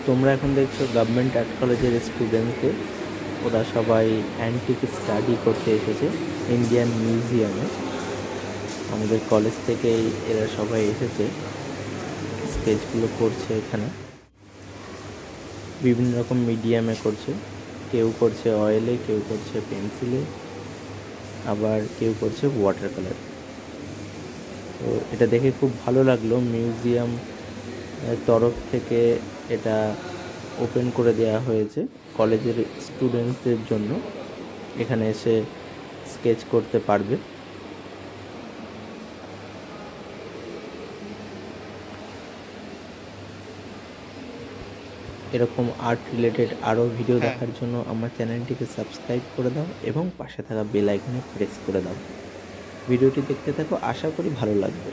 তোমরা এখন দেখছো গভর্নমেন্ট আর্ট কলেজের স্টুডেন্টদের, ওরা সবাই অ্যান্টিক স্টাডি করতে এসেছে ইন্ডিয়ান মিউজিয়ামে। আমাদের কলেজ থেকেই এরা সবাই এসেছে, স্কেচগুলো করছে এখানে। বিভিন্ন রকম মিডিয়ামে করছে, কেউ করছে অয়েলে, কেউ করছে পেন্সিলে, আবার কেউ করছে ওয়াটার কালার। তো এটা দেখে খুব ভালো লাগলো, মিউজিয়াম তরফ থেকে এটা ওপেন করে দেওয়া হয়েছে কলেজের স্টুডেন্টদের জন্য, এখানে এসে স্কেচ করতে পারবে। এরকম আর্ট রিলেটেড আরও ভিডিও দেখার জন্য আমার চ্যানেলটিকে সাবস্ক্রাইব করে দাও এবং পাশে থাকা বেল আইকনে প্রেস করে দাও। ভিডিওটি দেখতে থাকো, আশা করি ভালো লাগবে।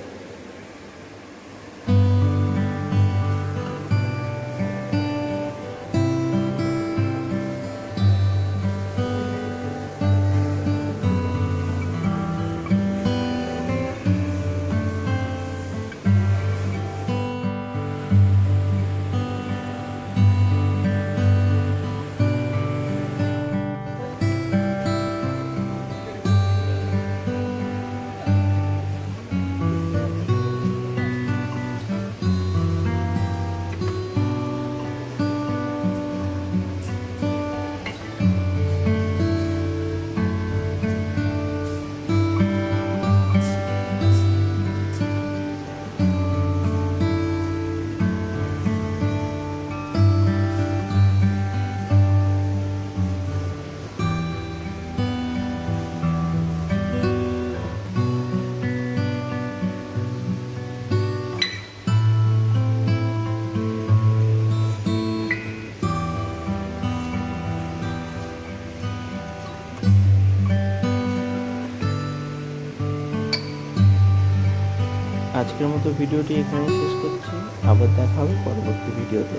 আজকের মতো ভিডিওটি এখানেই শেষ করছি, আবার দেখা হবে পরবর্তী ভিডিওতে।